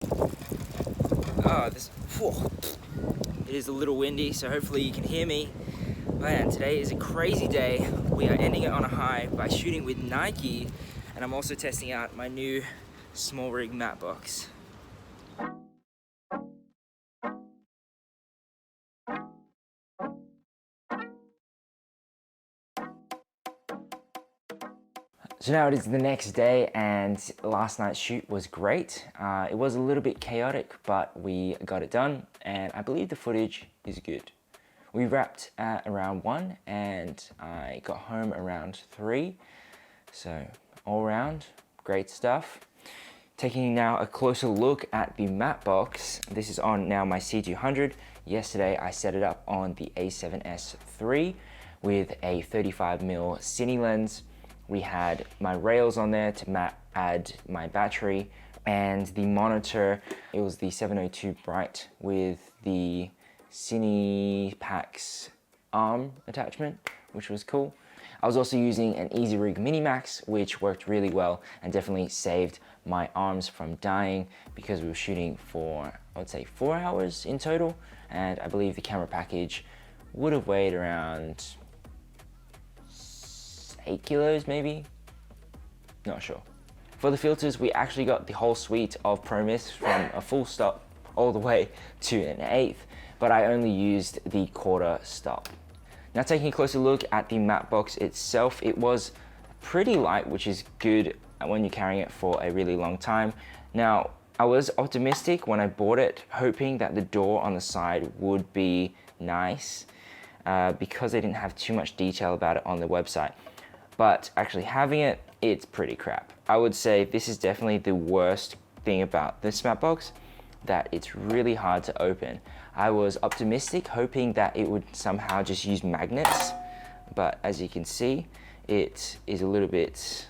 It is a little windy, so hopefully you can hear me. Man, today is a crazy day. We are ending it on a high by shooting with Nike, and I'm also testing out my new Smalllrig Matte Box. So now it is the next day, and last night's shoot was great. It was a little bit chaotic, but we got it done, and I believe the footage is good. We wrapped at around 1, and I got home around 3. So all around, great stuff. Taking now a closer look at the matte box. This is on now my C200. Yesterday I set it up on the A7S III with a 35mm cine lens. We had my rails on there to add my battery, and the monitor, it was the 702 Bright with the Cinepax arm attachment, which was cool. I was also using an Smallrig Mini Max, which worked really well and definitely saved my arms from dying because we were shooting for, I would say, 4 hours in total, and I believe the camera package would have weighed around 8 kilos maybe, not sure. For the filters, we actually got the whole suite of Pro Mist from a full stop all the way to an 1/8, but I only used the quarter stop. Now taking a closer look at the matte box itself, it was pretty light, which is good when you're carrying it for a really long time. Now, I was optimistic when I bought it, hoping that the door on the side would be nice because they didn't have too much detail about it on the website. But actually having it, it's pretty crap. I would say this is definitely the worst thing about this matte box, that it's really hard to open. I was optimistic, hoping that it would somehow just use magnets, but as you can see, it is a little bit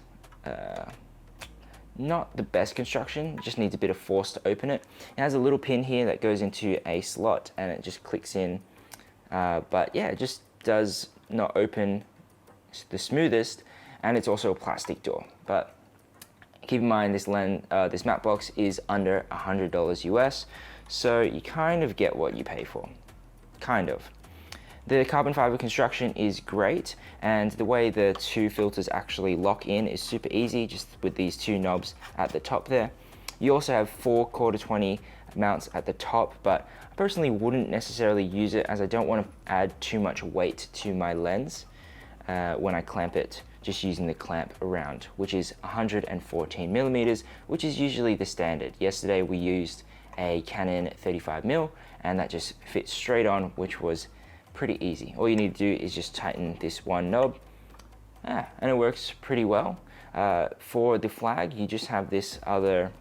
not the best construction. It just needs a bit of force to open it. It has a little pin here that goes into a slot and it just clicks in, but yeah, it just does not open the smoothest, and it's also a plastic door. But keep in mind this matte box is under $100 US, so you kind of get what you pay for, kind of. The carbon fiber construction is great, and the way the two filters actually lock in is super easy, just with these two knobs at the top there. You also have 4 quarter 20 mounts at the top, but I personally wouldn't necessarily use it as I don't want to add too much weight to my lens when I clamp it, just using the clamp around, which is 114 millimeters, which is usually the standard. Yesterday we used a Canon 35mm, and that just fits straight on, which was pretty easy. All you need to do is just tighten this one knob, and it works pretty well. For the flag, you just have this other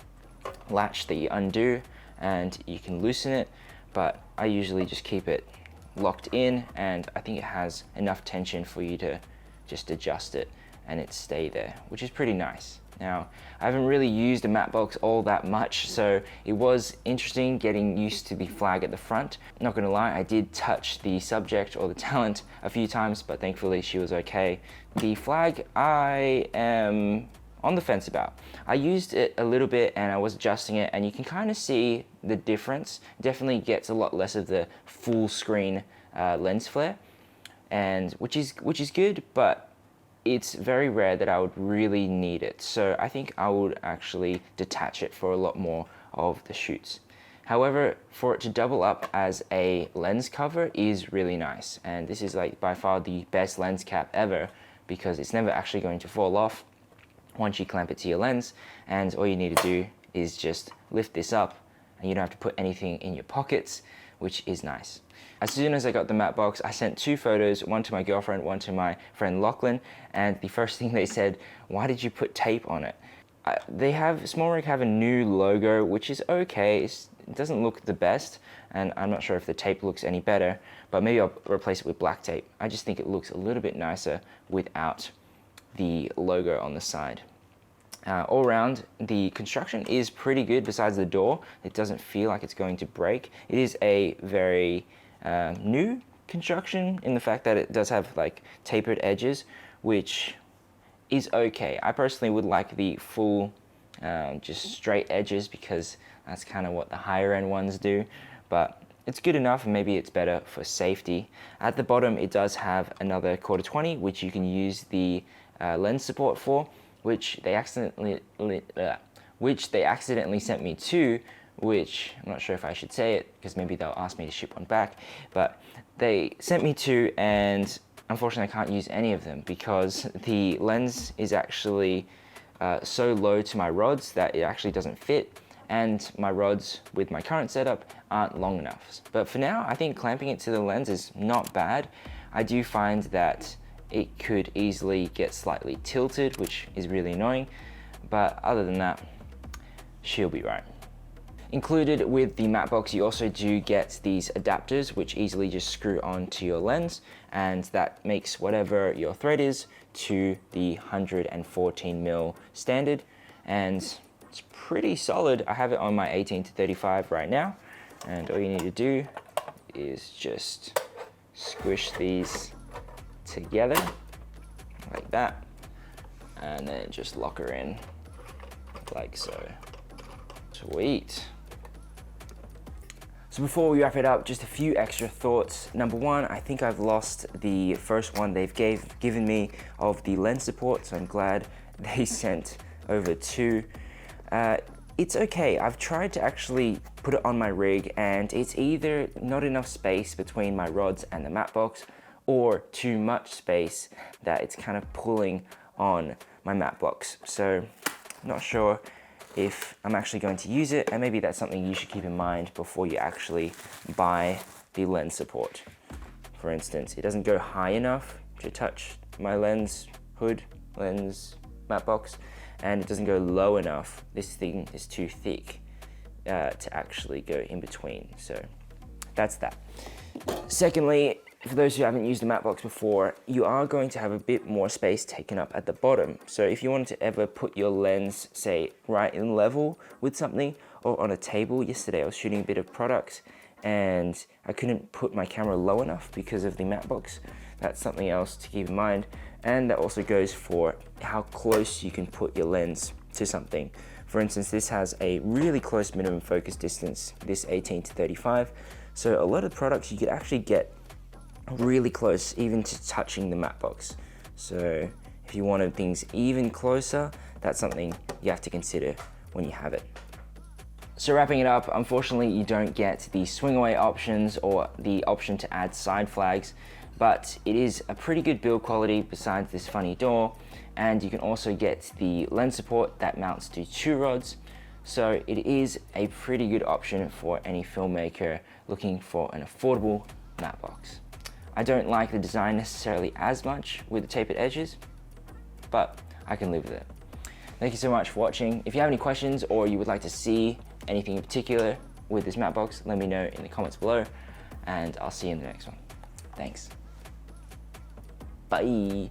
latch that you undo, and you can loosen it, but I usually just keep it locked in, and I think it has enough tension for you to just adjust it and it stay there, which is pretty nice. Now, I haven't really used a matte box all that much, so it was interesting getting used to the flag at the front. Not gonna lie, I did touch the subject or the talent a few times, but thankfully she was okay. The flag, I am on the fence about. I used it a little bit and I was adjusting it, and you can kind of see the difference. Definitely gets a lot less of the full screen lens flare, and which is good, but it's very rare that I would really need it. So I think I would actually detach it for a lot more of the shoots. However, for it to double up as a lens cover is really nice, and this is like by far the best lens cap ever because it's never actually going to fall off once you clamp it to your lens, and all you need to do is just lift this up and you don't have to put anything in your pockets, which is nice. As soon as I got the matte box, I sent 2 photos, one to my girlfriend, one to my friend Lachlan, and the first thing they said, "Why did you put tape on it?" Smallrig have a new logo, which is okay. It doesn't look the best, and I'm not sure if the tape looks any better, but maybe I'll replace it with black tape. I just think it looks a little bit nicer without the logo on the side. All around, the construction is pretty good besides the door. It doesn't feel like it's going to break. It is a very new construction in the fact that it does have like tapered edges, which is okay. I personally would like the full just straight edges because That's kind of what the higher end ones do, but it's good enough, and maybe it's better for safety. At the bottom, it does have another 1/4-20, which you can use the lens support for, which they accidentally sent me to, which I'm not sure if I should say it because maybe they'll ask me to ship one back, but they sent me to, and unfortunately I can't use any of them because the lens is actually so low to my rods that it actually doesn't fit, and my rods with my current setup aren't long enough. But for now, I think clamping it to the lens is not bad. I do find that it could easily get slightly tilted, which is really annoying, but other than that, she'll be right. Included with the matte box, you also do get these adapters which easily just screw onto your lens, and that makes whatever your thread is to the 114mm standard, and it's pretty solid. I have it on my 18-35 right now, and all you need to do is just squish these together like that, and then just lock her in like so. Sweet. So before we wrap it up, just a few extra thoughts. Number one, I think I've lost the first one they've given me of the lens support, so I'm glad they sent over two. It's okay. I've tried to actually put it on my rig, and it's either not enough space between my rods and the matte box, or too much space that it's kind of pulling on my matte box. So I'm not sure if I'm actually going to use it, and maybe that's something you should keep in mind before you actually buy the lens support. For instance, it doesn't go high enough to touch my lens hood, lens matte box, and it doesn't go low enough. This thing is too thick to actually go in between, so that's that. Secondly, for those who haven't used the matte box before, you are going to have a bit more space taken up at the bottom. So if you wanted to ever put your lens, say, right in level with something, or on a table. Yesterday I was shooting a bit of products and I couldn't put my camera low enough because of the matte box. That's something else to keep in mind. And that also goes for how close you can put your lens to something. For instance, this has a really close minimum focus distance, this 18-35. So a lot of products you could actually get really close, even to touching the matte box. So if you wanted things even closer, that's something you have to consider when you have it. So wrapping it up, unfortunately you don't get the swing away options or the option to add side flags, but it is a pretty good build quality besides this funny door, and you can also get the lens support that mounts to 2 rods. So it is a pretty good option for any filmmaker looking for an affordable matte box. I don't like the design necessarily as much with the tapered edges, but I can live with it. Thank you so much for watching. If you have any questions or you would like to see anything in particular with this matte box, let me know in the comments below, and I'll see you in the next one. Thanks. Bye.